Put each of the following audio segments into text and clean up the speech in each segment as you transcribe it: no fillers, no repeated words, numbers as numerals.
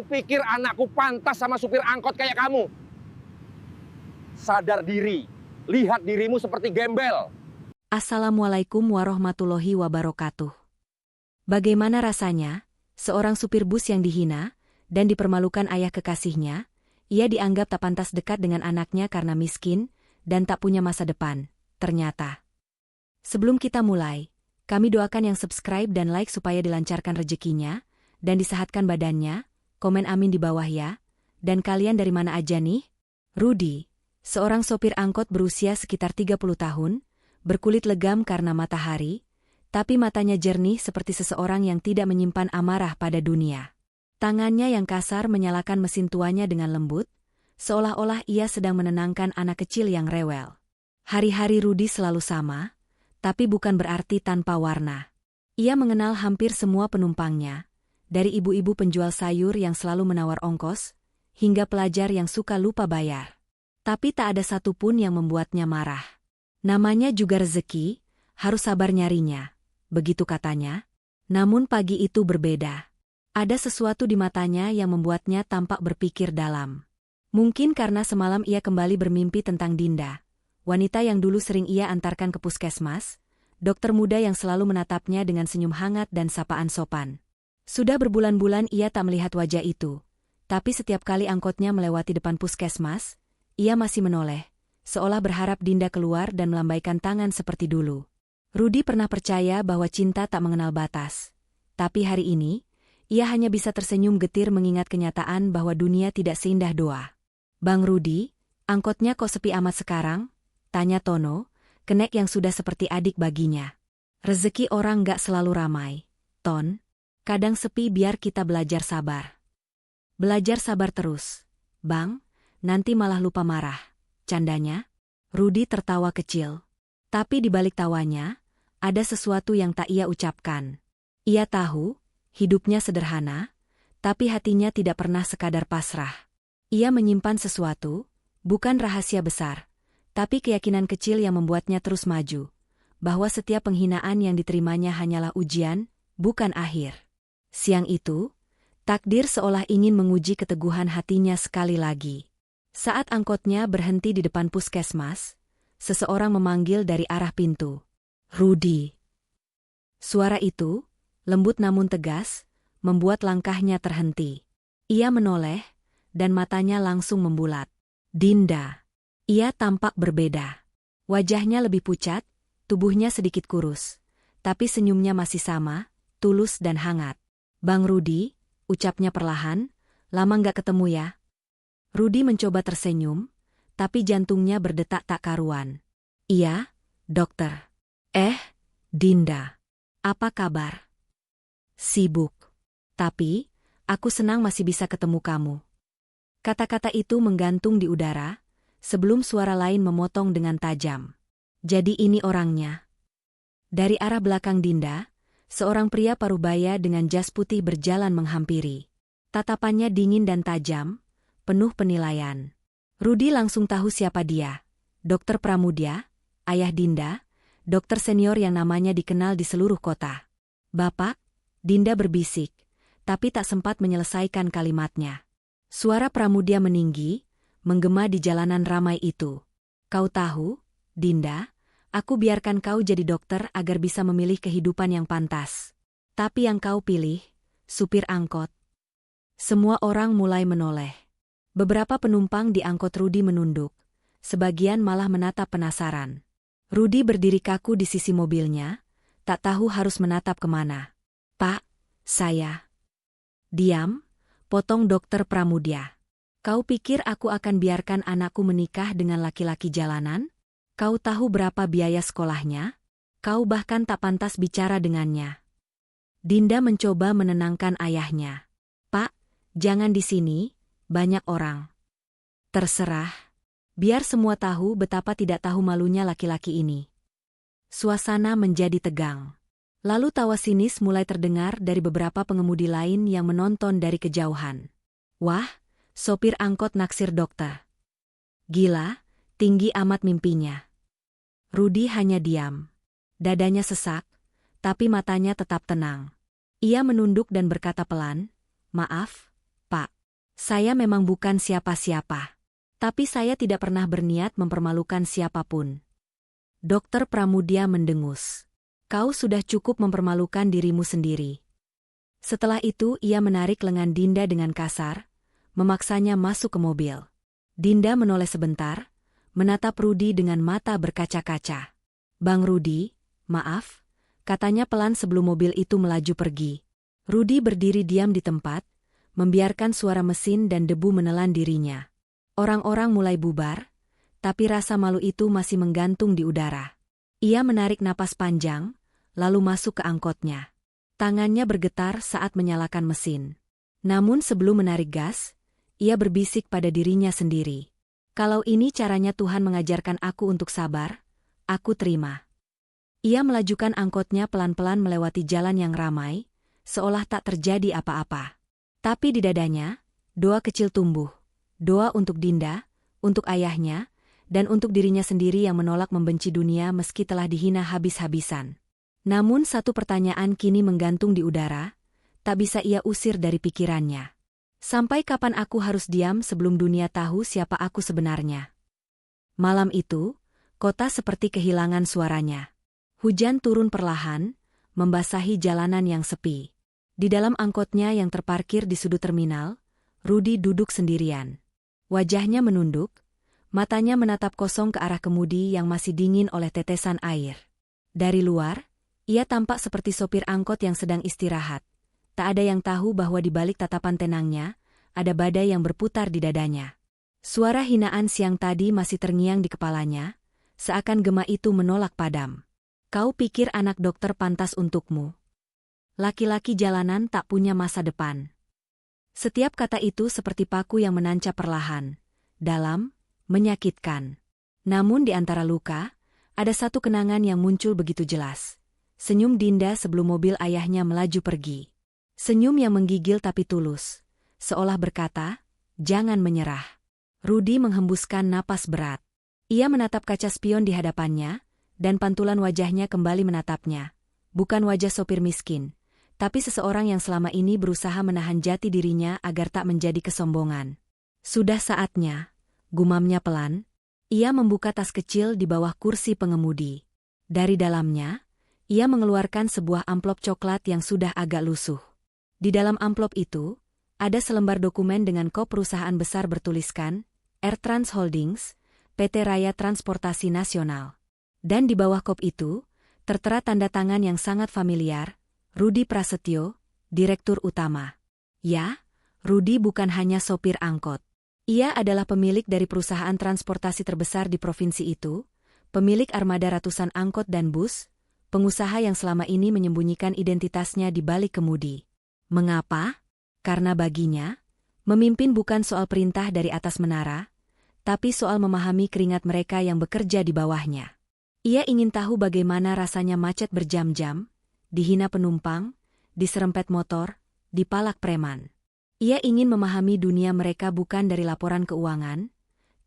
Pikir anakku pantas sama supir angkot kayak kamu? Sadar diri, lihat dirimu seperti gembel. Assalamualaikum warahmatullahi wabarakatuh. Bagaimana rasanya, seorang supir bus yang dihina dan dipermalukan ayah kekasihnya, ia dianggap tak pantas dekat dengan anaknya karena miskin dan tak punya masa depan, ternyata. Sebelum kita mulai, kami doakan yang subscribe dan like supaya dilancarkan rezekinya dan disehatkan badannya. Komen amin di bawah ya. Dan kalian dari mana aja nih? Rudy, seorang sopir angkot berusia sekitar 30 tahun, berkulit legam karena matahari, tapi matanya jernih seperti seseorang yang tidak menyimpan amarah pada dunia. Tangannya yang kasar menyalakan mesin tuanya dengan lembut, seolah-olah ia sedang menenangkan anak kecil yang rewel. Hari-hari Rudy selalu sama, tapi bukan berarti tanpa warna. Ia mengenal hampir semua penumpangnya, dari ibu-ibu penjual sayur yang selalu menawar ongkos, hingga pelajar yang suka lupa bayar. Tapi tak ada satupun yang membuatnya marah. Namanya juga rezeki, harus sabar nyarinya, begitu katanya. Namun pagi itu berbeda. Ada sesuatu di matanya yang membuatnya tampak berpikir dalam. Mungkin karena semalam ia kembali bermimpi tentang Dinda, wanita yang dulu sering ia antarkan ke puskesmas, dokter muda yang selalu menatapnya dengan senyum hangat dan sapaan sopan. Sudah berbulan-bulan ia tak melihat wajah itu, tapi setiap kali angkotnya melewati depan puskesmas, ia masih menoleh, seolah berharap Dinda keluar dan melambaikan tangan seperti dulu. Rudy pernah percaya bahwa cinta tak mengenal batas. Tapi hari ini, ia hanya bisa tersenyum getir mengingat kenyataan bahwa dunia tidak seindah doa. "Bang Rudy, angkotnya kok sepi amat sekarang?" tanya Tono, kenek yang sudah seperti adik baginya. "Rezeki orang gak selalu ramai, Ton. Kadang sepi biar kita belajar sabar." "Belajar sabar terus, Bang, nanti malah lupa marah," candanya. Rudy tertawa kecil. Tapi di balik tawanya, ada sesuatu yang tak ia ucapkan. Ia tahu, hidupnya sederhana, tapi hatinya tidak pernah sekadar pasrah. Ia menyimpan sesuatu, bukan rahasia besar, tapi keyakinan kecil yang membuatnya terus maju, bahwa setiap penghinaan yang diterimanya hanyalah ujian, bukan akhir. Siang itu, takdir seolah ingin menguji keteguhan hatinya sekali lagi. Saat angkotnya berhenti di depan puskesmas, seseorang memanggil dari arah pintu. "Rudy." Suara itu, lembut namun tegas, membuat langkahnya terhenti. Ia menoleh, dan matanya langsung membulat. Dinda. Ia tampak berbeda. Wajahnya lebih pucat, tubuhnya sedikit kurus, tapi senyumnya masih sama, tulus dan hangat. "Bang Rudy," ucapnya perlahan, "lama nggak ketemu ya?" Rudy mencoba tersenyum, tapi jantungnya berdetak tak karuan. "Iya, dokter." Dinda. "Apa kabar?" "Sibuk. Tapi, aku senang masih bisa ketemu kamu." Kata-kata itu menggantung di udara, sebelum suara lain memotong dengan tajam. "Jadi ini orangnya." Dari arah belakang Dinda, seorang pria parubaya dengan jas putih berjalan menghampiri. Tatapannya dingin dan tajam, penuh penilaian. Rudy langsung tahu siapa dia. Dokter Pramudia, ayah Dinda, dokter senior yang namanya dikenal di seluruh kota. "Bapak," Dinda berbisik, tapi tak sempat menyelesaikan kalimatnya. Suara Pramudia meninggi, menggema di jalanan ramai itu. "Kau tahu, Dinda, aku biarkan kau jadi dokter agar bisa memilih kehidupan yang pantas. Tapi yang kau pilih, supir angkot." Semua orang mulai menoleh. Beberapa penumpang di angkot Rudy menunduk, sebagian malah menatap penasaran. Rudy berdiri kaku di sisi mobilnya, tak tahu harus menatap kemana. "Pak, saya..." "Diam," potong dokter Pramudia. "Kau pikir aku akan biarkan anakku menikah dengan laki-laki jalanan? Kau tahu berapa biaya sekolahnya? Kau bahkan tak pantas bicara dengannya." Dinda mencoba menenangkan ayahnya. "Pak, jangan di sini, banyak orang." "Terserah. Biar semua tahu betapa tidak tahu malunya laki-laki ini." Suasana menjadi tegang. Lalu tawa sinis mulai terdengar dari beberapa pengemudi lain yang menonton dari kejauhan. "Wah, sopir angkot naksir dokter. Gila, tinggi amat mimpinya." Rudy hanya diam. Dadanya sesak, tapi matanya tetap tenang. Ia menunduk dan berkata pelan, "Maaf, Pak. Saya memang bukan siapa-siapa. Tapi saya tidak pernah berniat mempermalukan siapapun. Dokter Pramudia mendengus. Kau sudah cukup mempermalukan dirimu sendiri. Setelah itu ia menarik lengan Dinda dengan kasar, memaksanya masuk ke mobil. Dinda menoleh sebentar, menatap Rudi dengan mata berkaca-kaca. Bang Rudi, maaf, katanya pelan sebelum mobil itu melaju pergi. Rudi berdiri diam di tempat, membiarkan suara mesin dan debu menelan dirinya. Orang-orang mulai bubar, tapi rasa malu itu masih menggantung di udara. Ia menarik napas panjang, lalu masuk ke angkotnya. Tangannya bergetar saat menyalakan mesin. Namun sebelum menarik gas, ia berbisik pada dirinya sendiri. Kalau ini caranya Tuhan mengajarkan aku untuk sabar, aku terima. Ia melajukan angkotnya pelan-pelan melewati jalan yang ramai, seolah tak terjadi apa-apa. Tapi di dadanya, doa kecil tumbuh. Doa untuk Dinda, untuk ayahnya, dan untuk dirinya sendiri yang menolak membenci dunia meski telah dihina habis-habisan. Namun satu pertanyaan kini menggantung di udara, tak bisa ia usir dari pikirannya. Sampai kapan aku harus diam sebelum dunia tahu siapa aku sebenarnya? Malam itu, kota seperti kehilangan suaranya. Hujan turun perlahan, membasahi jalanan yang sepi. Di dalam angkotnya yang terparkir di sudut terminal, Rudi duduk sendirian. Wajahnya menunduk, matanya menatap kosong ke arah kemudi yang masih dingin oleh tetesan air. Dari luar, ia tampak seperti sopir angkot yang sedang istirahat. Tak ada yang tahu bahwa di balik tatapan tenangnya, ada badai yang berputar di dadanya. Suara hinaan siang tadi masih terngiang di kepalanya, seakan gema itu menolak padam. Kau pikir anak dokter pantas untukmu? Laki-laki jalanan tak punya masa depan. Setiap kata itu seperti paku yang menancap perlahan, dalam, menyakitkan. Namun di antara luka, ada satu kenangan yang muncul begitu jelas. Senyum Dinda sebelum mobil ayahnya melaju pergi. Senyum yang menggigil tapi tulus, seolah berkata, jangan menyerah. Rudi menghembuskan napas berat. Ia menatap kaca spion di hadapannya, dan pantulan wajahnya kembali menatapnya. Bukan wajah sopir miskin, tapi seseorang yang selama ini berusaha menahan jati dirinya agar tak menjadi kesombongan. Sudah saatnya, gumamnya pelan, ia membuka tas kecil di bawah kursi pengemudi. Dari dalamnya, ia mengeluarkan sebuah amplop coklat yang sudah agak lusuh. Di dalam amplop itu, ada selembar dokumen dengan kop perusahaan besar bertuliskan, AirTrans Holdings, PT Raya Transportasi Nasional. Dan di bawah kop itu, tertera tanda tangan yang sangat familiar, Rudi Prasetyo, Direktur Utama. Ya, Rudi bukan hanya sopir angkot. Ia adalah pemilik dari perusahaan transportasi terbesar di provinsi itu, pemilik armada ratusan angkot dan bus, pengusaha yang selama ini menyembunyikan identitasnya di balik kemudi. Mengapa? Karena baginya, memimpin bukan soal perintah dari atas menara, tapi soal memahami keringat mereka yang bekerja di bawahnya. Ia ingin tahu bagaimana rasanya macet berjam-jam, dihina penumpang, diserempet motor, dipalak preman. Ia ingin memahami dunia mereka bukan dari laporan keuangan,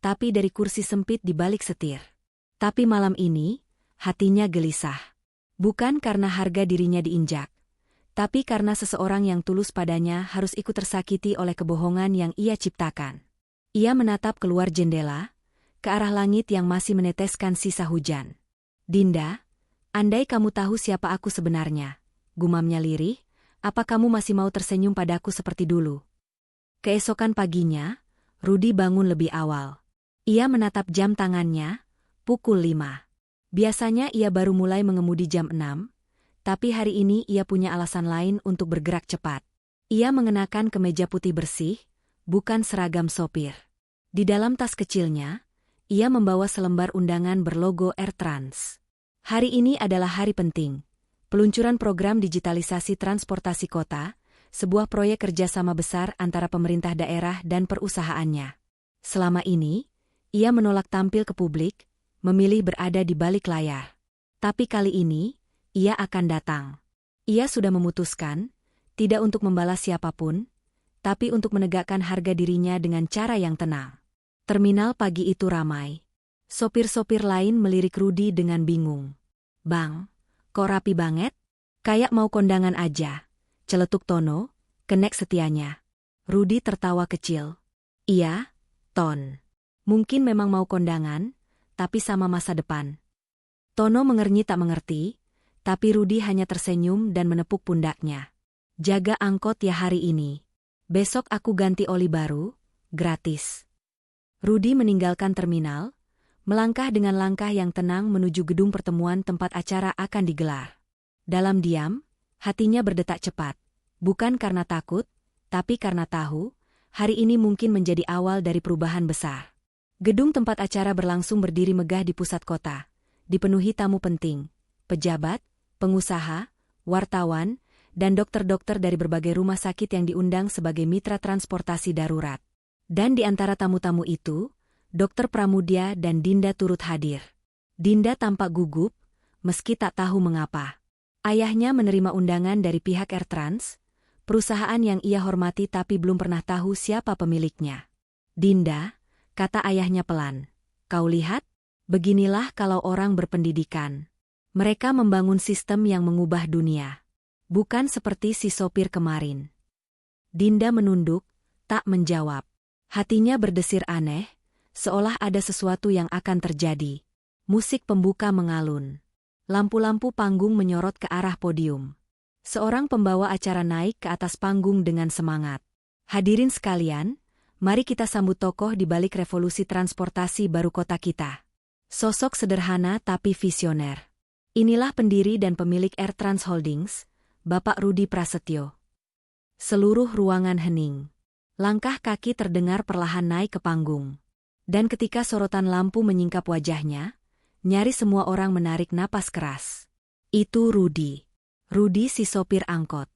tapi dari kursi sempit di balik setir. Tapi malam ini, hatinya gelisah. Bukan karena harga dirinya diinjak, tapi karena seseorang yang tulus padanya harus ikut tersakiti oleh kebohongan yang ia ciptakan. Ia menatap keluar jendela, ke arah langit yang masih meneteskan sisa hujan. Dinda, andai kamu tahu siapa aku sebenarnya, gumamnya lirih, apa kamu masih mau tersenyum padaku seperti dulu? Keesokan paginya, Rudi bangun lebih awal. Ia menatap jam tangannya, pukul 5. Biasanya ia baru mulai mengemudi jam 6, tapi hari ini ia punya alasan lain untuk bergerak cepat. Ia mengenakan kemeja putih bersih, bukan seragam sopir. Di dalam tas kecilnya, ia membawa selembar undangan berlogo AirTrans. Hari ini adalah hari penting. Peluncuran program digitalisasi transportasi kota, sebuah proyek kerjasama besar antara pemerintah daerah dan perusahaannya. Selama ini, ia menolak tampil ke publik, memilih berada di balik layar. Tapi kali ini, ia akan datang. Ia sudah memutuskan, tidak untuk membalas siapapun, tapi untuk menegakkan harga dirinya dengan cara yang tenang. Terminal pagi itu ramai. Sopir-sopir lain melirik Rudi dengan bingung. Bang, kok rapi banget? Kayak mau kondangan aja. Celetuk Tono, kenek setianya. Rudi tertawa kecil. Iya, Ton. Mungkin memang mau kondangan, tapi sama masa depan. Tono mengernyit tak mengerti, tapi Rudi hanya tersenyum dan menepuk pundaknya. Jaga angkot ya hari ini. Besok aku ganti oli baru, gratis. Rudi meninggalkan terminal, melangkah dengan langkah yang tenang menuju gedung pertemuan tempat acara akan digelar. Dalam diam, hatinya berdetak cepat. Bukan karena takut, tapi karena tahu, hari ini mungkin menjadi awal dari perubahan besar. Gedung tempat acara berlangsung berdiri megah di pusat kota, dipenuhi tamu penting, pejabat, pengusaha, wartawan, dan dokter-dokter dari berbagai rumah sakit yang diundang sebagai mitra transportasi darurat. Dan di antara tamu-tamu itu, Dr. Pramudia dan Dinda turut hadir. Dinda tampak gugup, meski tak tahu mengapa. Ayahnya menerima undangan dari pihak AirTrans, perusahaan yang ia hormati tapi belum pernah tahu siapa pemiliknya. Dinda, kata ayahnya pelan, kau lihat? Beginilah kalau orang berpendidikan. Mereka membangun sistem yang mengubah dunia. Bukan seperti si sopir kemarin. Dinda menunduk, tak menjawab. Hatinya berdesir aneh, seolah ada sesuatu yang akan terjadi. Musik pembuka mengalun. Lampu-lampu panggung menyorot ke arah podium. Seorang pembawa acara naik ke atas panggung dengan semangat. Hadirin sekalian, mari kita sambut tokoh di balik revolusi transportasi baru kota kita. Sosok sederhana tapi visioner. Inilah pendiri dan pemilik AirTrans Holdings, Bapak Rudi Prasetyo. Seluruh ruangan hening. Langkah kaki terdengar perlahan naik ke panggung. Dan ketika sorotan lampu menyingkap wajahnya, nyaris semua orang menarik napas keras. Itu Rudi. Rudi si sopir angkot.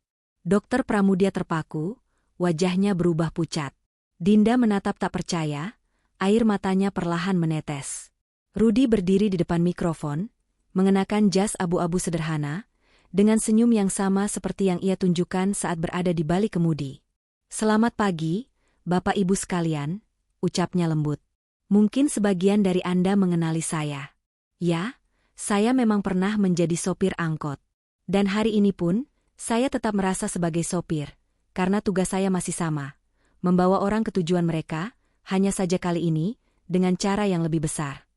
Dokter Pramudia terpaku, wajahnya berubah pucat. Dinda menatap tak percaya, air matanya perlahan menetes. Rudi berdiri di depan mikrofon, mengenakan jas abu-abu sederhana, dengan senyum yang sama seperti yang ia tunjukkan saat berada di balik kemudi. Selamat pagi, Bapak Ibu sekalian, ucapnya lembut. Mungkin sebagian dari Anda mengenali saya. Ya, saya memang pernah menjadi sopir angkot. Dan hari ini pun, saya tetap merasa sebagai sopir, karena tugas saya masih sama. Membawa orang ke tujuan mereka, hanya saja kali ini, dengan cara yang lebih besar.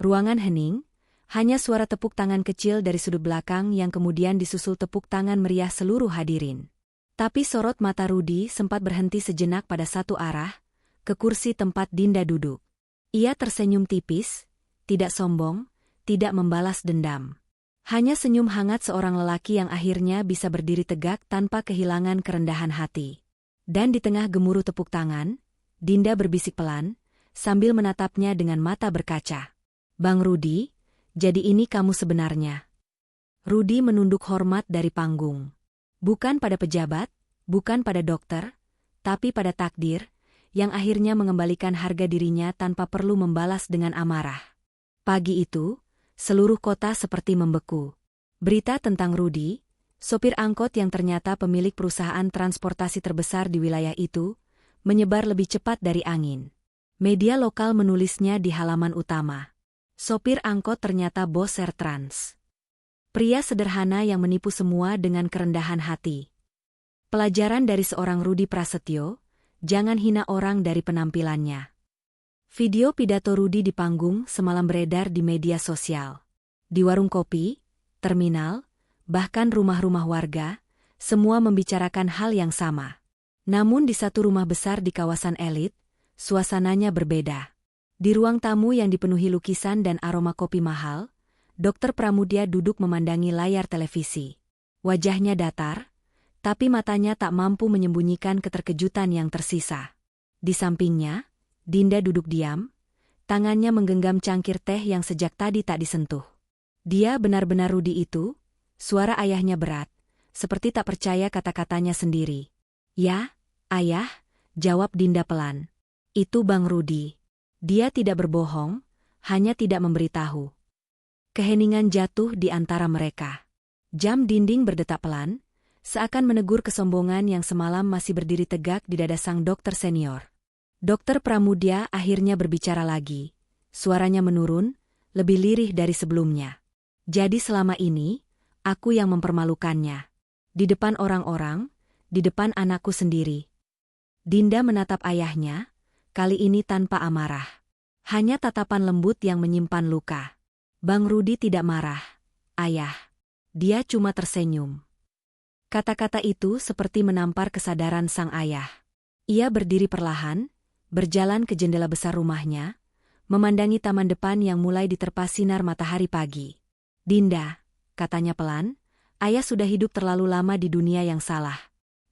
Ruangan hening, hanya suara tepuk tangan kecil dari sudut belakang yang kemudian disusul tepuk tangan meriah seluruh hadirin. Tapi sorot mata Rudi sempat berhenti sejenak pada satu arah, ke kursi tempat Dinda duduk. Ia tersenyum tipis, tidak sombong, tidak membalas dendam. Hanya senyum hangat seorang lelaki yang akhirnya bisa berdiri tegak tanpa kehilangan kerendahan hati. Dan di tengah gemuruh tepuk tangan, Dinda berbisik pelan, sambil menatapnya dengan mata berkaca. Bang Rudi, jadi ini kamu sebenarnya. Rudi menunduk hormat dari panggung. Bukan pada pejabat, bukan pada dokter, tapi pada takdir, yang akhirnya mengembalikan harga dirinya tanpa perlu membalas dengan amarah. Pagi itu, seluruh kota seperti membeku. Berita tentang Rudi, sopir angkot yang ternyata pemilik perusahaan transportasi terbesar di wilayah itu, menyebar lebih cepat dari angin. Media lokal menulisnya di halaman utama. Sopir angkot ternyata bos AirTrans. Pria sederhana yang menipu semua dengan kerendahan hati. Pelajaran dari seorang Rudi Prasetyo, jangan hina orang dari penampilannya. Video pidato Rudi di panggung semalam beredar di media sosial. Di warung kopi, terminal, bahkan rumah-rumah warga, semua membicarakan hal yang sama. Namun di satu rumah besar di kawasan elit, suasananya berbeda. Di ruang tamu yang dipenuhi lukisan dan aroma kopi mahal, Dr. Pramudia duduk memandangi layar televisi. Wajahnya datar, tapi matanya tak mampu menyembunyikan keterkejutan yang tersisa. Di sampingnya, Dinda duduk diam, tangannya menggenggam cangkir teh yang sejak tadi tak disentuh. Dia benar-benar Rudi itu, suara ayahnya berat, seperti tak percaya kata-katanya sendiri. Ya, ayah, jawab Dinda pelan. Itu Bang Rudi. Dia tidak berbohong, hanya tidak memberitahu. Keheningan jatuh di antara mereka. Jam dinding berdetak pelan, seakan menegur kesombongan yang semalam masih berdiri tegak di dada sang dokter senior. Dokter Pramudia akhirnya berbicara lagi. Suaranya menurun, lebih lirih dari sebelumnya. Jadi selama ini, aku yang mempermalukannya. Di depan orang-orang, di depan anakku sendiri. Dinda menatap ayahnya, kali ini tanpa amarah. Hanya tatapan lembut yang menyimpan luka. Bang Rudi tidak marah. Ayah. Dia cuma tersenyum. Kata-kata itu seperti menampar kesadaran sang ayah. Ia berdiri perlahan, berjalan ke jendela besar rumahnya, memandangi taman depan yang mulai diterpa sinar matahari pagi. Dinda, katanya pelan, ayah sudah hidup terlalu lama di dunia yang salah.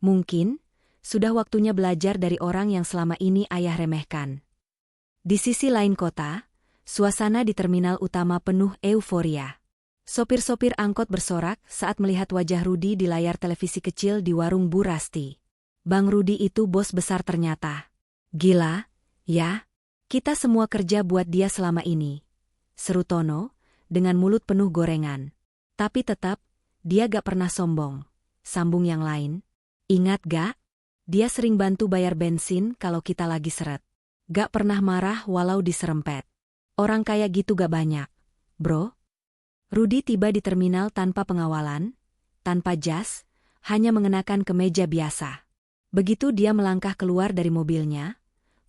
Mungkin, sudah waktunya belajar dari orang yang selama ini ayah remehkan. Di sisi lain kota, suasana di terminal utama penuh euforia. Sopir-sopir angkot bersorak saat melihat wajah Rudi di layar televisi kecil di warung Bu Rasti. Bang Rudi itu bos besar ternyata. Gila, ya? Kita semua kerja buat dia selama ini. Seru Tono, dengan mulut penuh gorengan. Tapi tetap, dia gak pernah sombong. Sambung yang lain. Ingat gak? Dia sering bantu bayar bensin kalau kita lagi seret. Gak pernah marah walau diserempet. Orang kayak gitu gak banyak, bro. Rudi tiba di terminal tanpa pengawalan, tanpa jas, hanya mengenakan kemeja biasa. Begitu dia melangkah keluar dari mobilnya,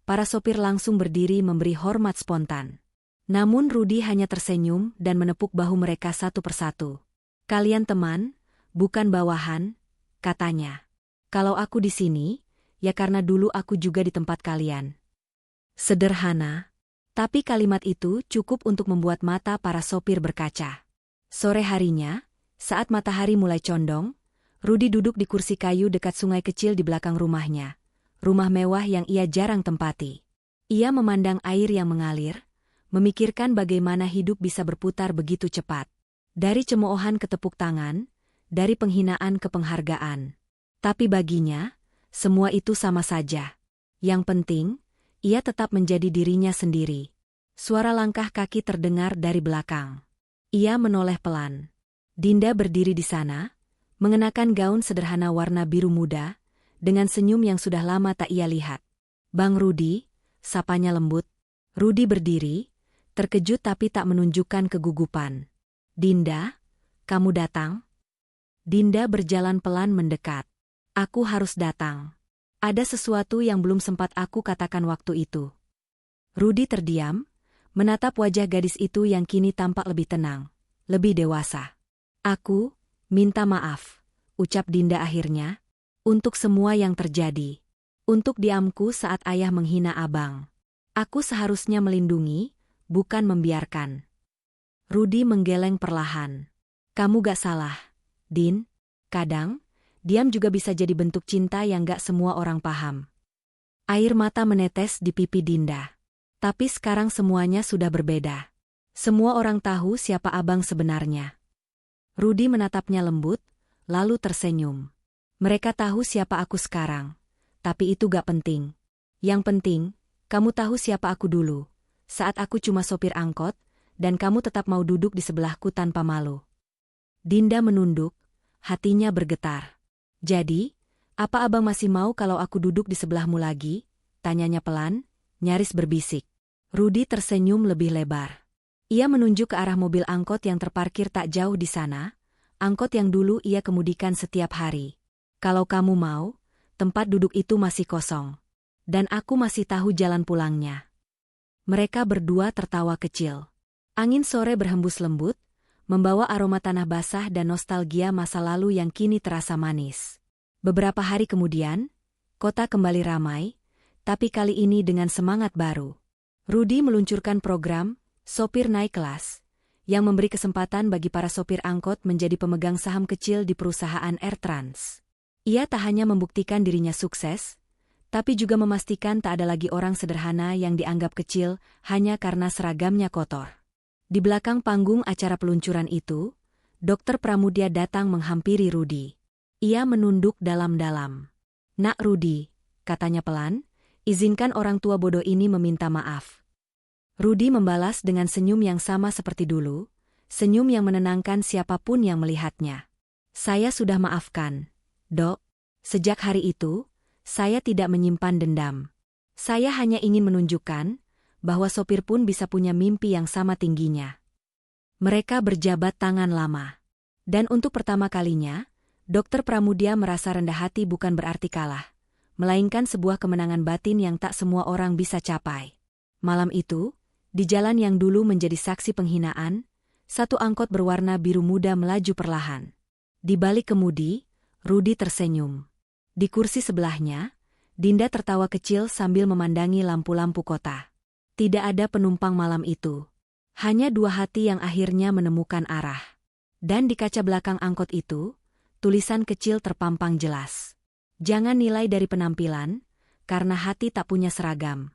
para sopir langsung berdiri memberi hormat spontan. Namun Rudi hanya tersenyum dan menepuk bahu mereka satu persatu. Kalian teman, bukan bawahan, katanya. Kalau aku di sini, ya karena dulu aku juga di tempat kalian. Sederhana, tapi kalimat itu cukup untuk membuat mata para sopir berkaca. Sore harinya, saat matahari mulai condong, Rudi duduk di kursi kayu dekat sungai kecil di belakang rumahnya. Rumah mewah yang ia jarang tempati. Ia memandang air yang mengalir, memikirkan bagaimana hidup bisa berputar begitu cepat. Dari cemoohan ke tepuk tangan, dari penghinaan ke penghargaan. Tapi baginya, semua itu sama saja. Yang penting, ia tetap menjadi dirinya sendiri. Suara langkah kaki terdengar dari belakang. Ia menoleh pelan. Dinda berdiri di sana, mengenakan gaun sederhana warna biru muda, dengan senyum yang sudah lama tak ia lihat. Bang Rudi, sapanya lembut. Rudi berdiri, terkejut tapi tak menunjukkan kegugupan. Dinda, kamu datang? Dinda berjalan pelan mendekat. Aku harus datang. Ada sesuatu yang belum sempat aku katakan waktu itu. Rudi terdiam, menatap wajah gadis itu yang kini tampak lebih tenang, lebih dewasa. Aku, minta maaf, ucap Dinda akhirnya, untuk semua yang terjadi. Untuk diamku saat ayah menghina abang. Aku seharusnya melindungi, bukan membiarkan. Rudi menggeleng perlahan. Kamu gak salah, Din. Kadang, diam juga bisa jadi bentuk cinta yang gak semua orang paham. Air mata menetes di pipi Dinda. Tapi sekarang semuanya sudah berbeda. Semua orang tahu siapa abang sebenarnya. Rudi menatapnya lembut, lalu tersenyum. Mereka tahu siapa aku sekarang. Tapi itu gak penting. Yang penting, kamu tahu siapa aku dulu. Saat aku cuma sopir angkot, dan kamu tetap mau duduk di sebelahku tanpa malu. Dinda menunduk, hatinya bergetar. Jadi, apa abang masih mau kalau aku duduk di sebelahmu lagi? Tanyanya pelan, nyaris berbisik. Rudi tersenyum lebih lebar. Ia menunjuk ke arah mobil angkot yang terparkir tak jauh di sana, angkot yang dulu ia kemudikan setiap hari. Kalau kamu mau, tempat duduk itu masih kosong. Dan aku masih tahu jalan pulangnya. Mereka berdua tertawa kecil. Angin sore berhembus lembut, membawa aroma tanah basah dan nostalgia masa lalu yang kini terasa manis. Beberapa hari kemudian, kota kembali ramai, tapi kali ini dengan semangat baru. Rudi meluncurkan program Sopir Naik Kelas, yang memberi kesempatan bagi para sopir angkot menjadi pemegang saham kecil di perusahaan AirTrans. Ia tak hanya membuktikan dirinya sukses, tapi juga memastikan tak ada lagi orang sederhana yang dianggap kecil hanya karena seragamnya kotor. Di belakang panggung acara peluncuran itu, Dr. Pramudia datang menghampiri Rudi. Ia menunduk dalam-dalam. Nak Rudi, katanya pelan, izinkan orang tua bodoh ini meminta maaf. Rudi membalas dengan senyum yang sama seperti dulu, senyum yang menenangkan siapapun yang melihatnya. Saya sudah maafkan, Dok. Sejak hari itu, saya tidak menyimpan dendam. Saya hanya ingin menunjukkan bahwa sopir pun bisa punya mimpi yang sama tingginya. Mereka berjabat tangan lama. Dan untuk pertama kalinya, Dr. Pramudia merasa rendah hati bukan berarti kalah. melainkan sebuah kemenangan batin yang tak semua orang bisa capai. Malam itu, di jalan yang dulu menjadi saksi penghinaan, satu angkot berwarna biru muda melaju perlahan. Di balik kemudi, Rudi tersenyum. Di kursi sebelahnya, Dinda tertawa kecil sambil memandangi lampu-lampu kota. Tidak ada penumpang malam itu. Hanya dua hati yang akhirnya menemukan arah. Dan di kaca belakang angkot itu, tulisan kecil terpampang jelas. Jangan nilai dari penampilan, karena hati tak punya seragam.